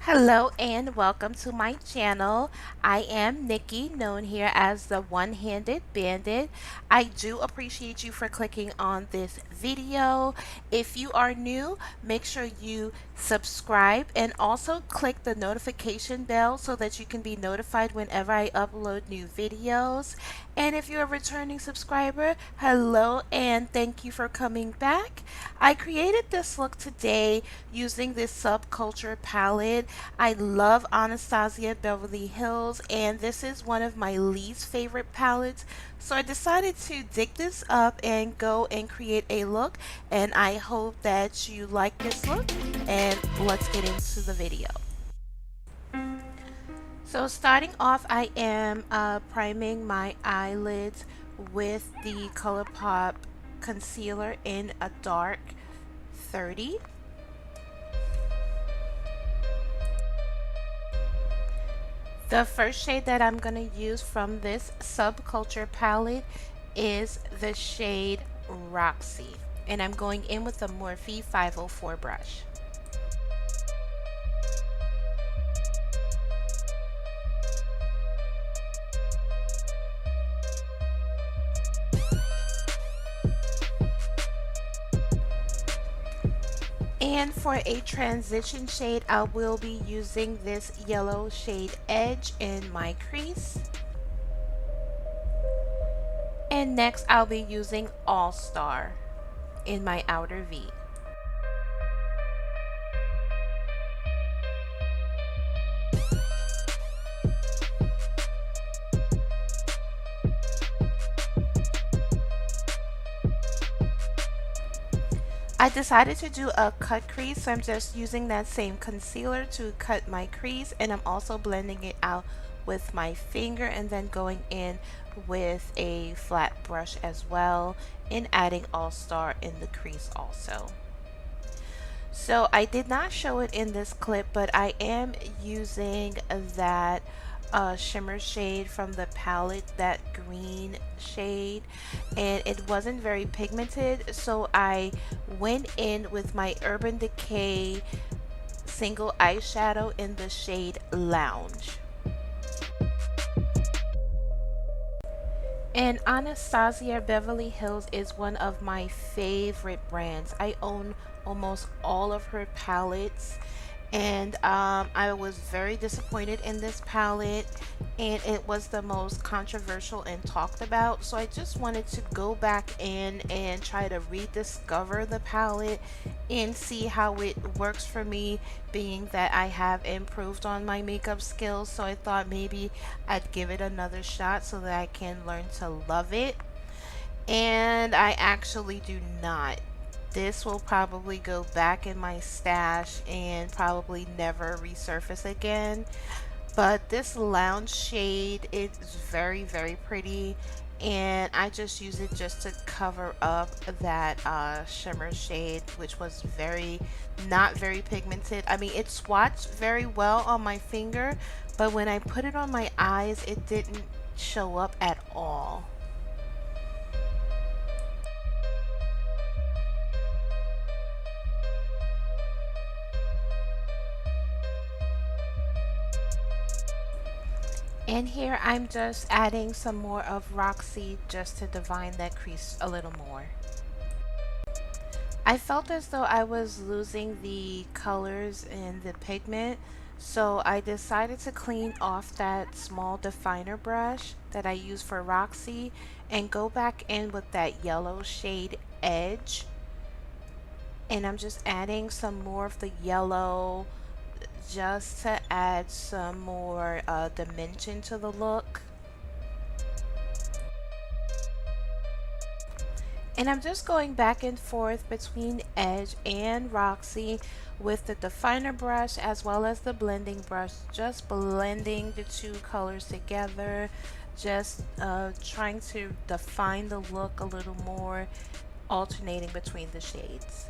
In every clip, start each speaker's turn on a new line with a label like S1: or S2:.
S1: Hello and welcome to my channel. I am Nikki, known here as the One-Handed Bandit. I do appreciate you for clicking on this video. If you are new, make sure you subscribe and also click the notification bell so that you can be notified whenever I upload new videos. And if you're a returning subscriber, hello and thank you for coming back. I created this look today using this Subculture palette. I love Anastasia Beverly Hills, and this is one of my least favorite palettes. So I decided to dig this up and go and create a look, and I hope that you like this look, and let's get into the video. So starting off, I am priming my eyelids with the ColourPop concealer in a dark 30. The first shade that I'm going to use from this Subculture palette is the shade Roxy, and I'm going in with the Morphe 504 brush. And for a transition shade, I will be using this yellow shade Edge in my crease. And next, I'll be using All Star in my outer V. I decided to do a cut crease, so I'm just using that same concealer to cut my crease, and I'm also blending it out with my finger and then going in with a flat brush as well and adding All Star in the crease also. So I did not show it in this clip, but I am using that shimmer shade from the palette, that green shade, and it wasn't very pigmented, so I went in with my Urban Decay single eyeshadow in the shade Lounge. And Anastasia Beverly Hills is one of my favorite brands. I own almost all of her palettes, and I was very disappointed in this palette, and it was the most controversial and talked about, so I just wanted to go back in and try to rediscover the palette and see how it works for me, being that I have improved on my makeup skills. So I thought maybe I'd give it another shot so that I can learn to love it, and I actually do not. This will probably go back in my stash and probably never resurface again. But this Lounge shade is very, very pretty, and I just use it just to cover up that shimmer shade, which was not very pigmented. I mean, it swatched very well on my finger, but when I put it on my eyes, it didn't show up at all. And here I'm just adding some more of Roxy just to define that crease a little more. I felt as though I was losing the colors and the pigment, so I decided to clean off that small definer brush that I use for Roxy and go back in with that yellow shade Edge. And I'm just adding some more of the yellow just to add some more dimension to the look. And I'm just going back and forth between Edge and Roxy with the definer brush as well as the blending brush, just blending the two colors together, just trying to define the look a little more, alternating between the shades.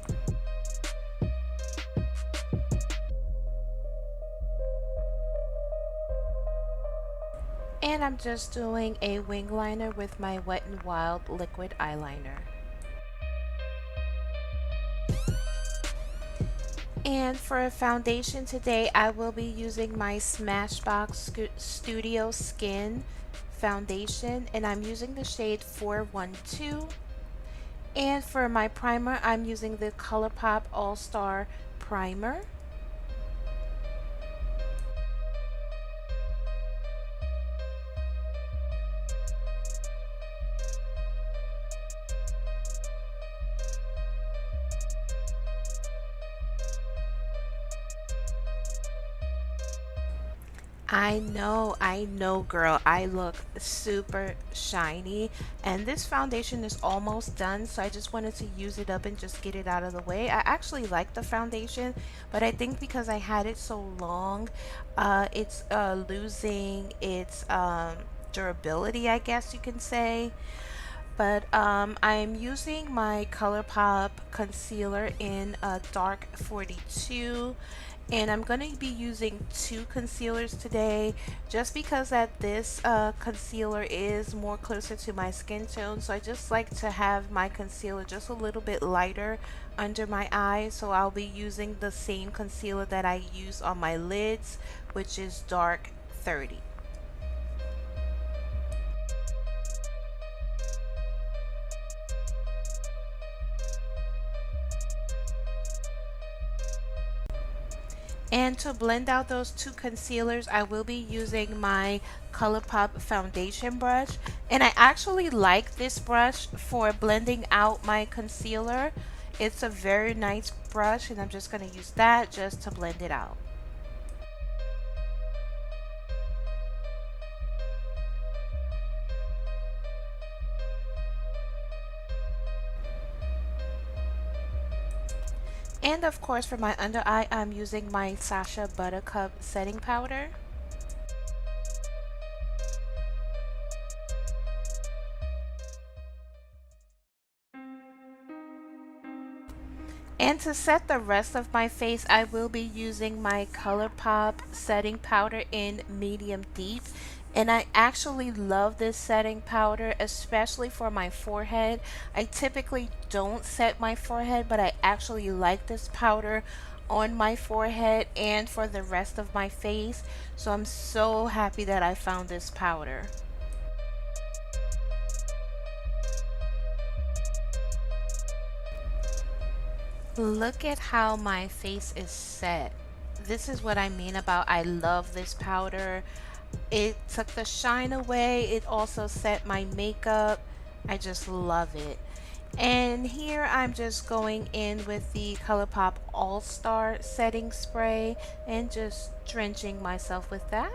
S1: And I'm just doing a wing liner with my Wet n Wild liquid eyeliner. And for a foundation today, I will be using my Smashbox Studio Skin foundation, and I'm using the shade 412. And for my primer, I'm using the ColourPop All-Star Primer. I know, girl. I look super shiny, and this foundation is almost done, so I just wanted to use it up and just get it out of the way. I actually like the foundation, but I think because I had it so long, it's losing its durability, I guess you can say. But I'm using my ColourPop concealer in dark 42, and I'm going to be using two concealers today just because that this concealer is more closer to my skin tone, so I just like to have my concealer just a little bit lighter under my eyes. So I'll be using the same concealer that I use on my lids, which is dark 30. And to blend out those two concealers, I will be using my ColourPop foundation brush. And I actually like this brush for blending out my concealer. It's a very nice brush, and I'm just going to use that just to blend it out. And of course, for my under eye, I'm using my Sacha Buttercup setting powder. And to set the rest of my face, I will be using my ColourPop setting powder in medium deep. And I actually love this setting powder, especially for my forehead. I typically don't set my forehead, but I actually like this powder on my forehead and for the rest of my face. So I'm so happy that I found this powder. Look at how my face is set. This is what I mean about I love this powder. It took the shine away. It also set my makeup. I just love it. And here I'm just going in with the ColourPop All-Star setting spray and just drenching myself with that.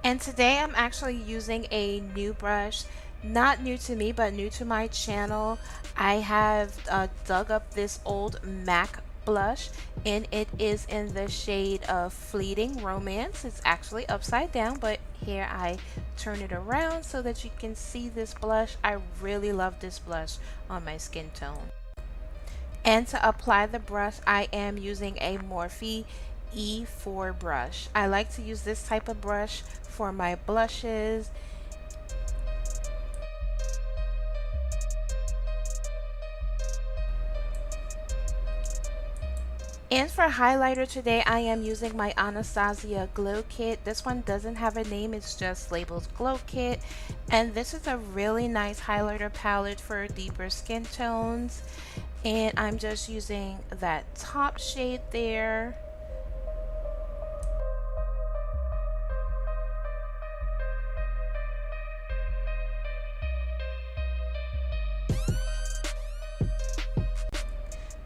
S1: And today I'm actually using a new brush, not new to me, but new to my channel. I have dug up this old MAC blush, and it is in the shade of Fleeting Romance. It's actually upside down, but here I turn it around so that you can see this blush. I really love this blush on my skin tone. And to apply the brush, I am using a Morphe E4 brush. I like to use this type of brush for my blushes. And for highlighter today, I am using my Anastasia Glow Kit. This one doesn't have a name, it's just labeled Glow Kit. And this is a really nice highlighter palette for deeper skin tones. And I'm just using that top shade there.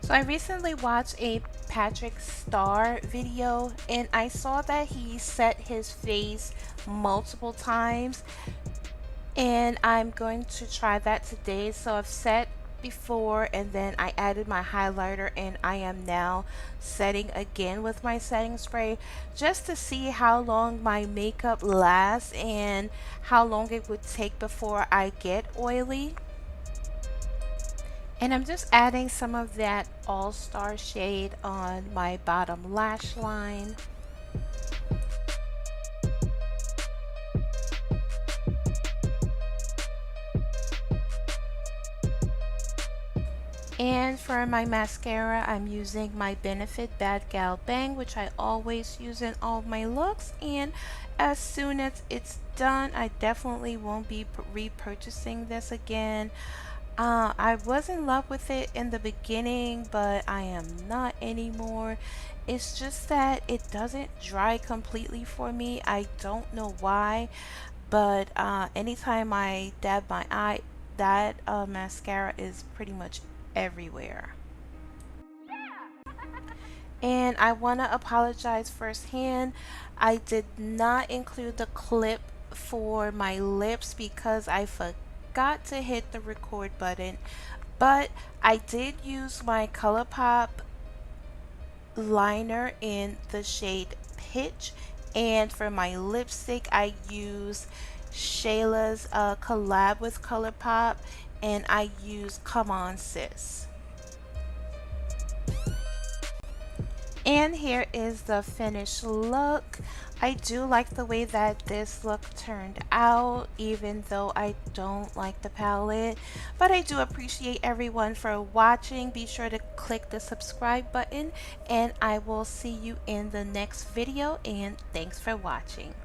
S1: So I recently watched a Patrick Starr video, and I saw that he set his face multiple times, and I'm going to try that today. So I've set before, and then I added my highlighter, and I am now setting again with my setting spray just to see how long my makeup lasts and how long it would take before I get oily. And I'm just adding some of that All-Star shade on my bottom lash line. And for my mascara, I'm using my Benefit Bad Gal Bang, which I always use in all my looks. And as soon as it's done, I definitely won't be repurchasing this again. I was in love with it in the beginning, but I am not anymore. It's just that it doesn't dry completely for me. I don't know why, but anytime I dab my eye, that mascara is pretty much everywhere. And I want to apologize firsthand. I did not include the clip for my lips because I forgot to hit the record button. But I did use my ColourPop liner in the shade Pitch. And for my lipstick, I use Shayla's collab with ColourPop. And I use Come On Sis. And here is the finished look. I do like the way that this look turned out, even though I don't like the palette. But I do appreciate everyone for watching. Be sure to click the subscribe button, and I will see you in the next video. And thanks for watching.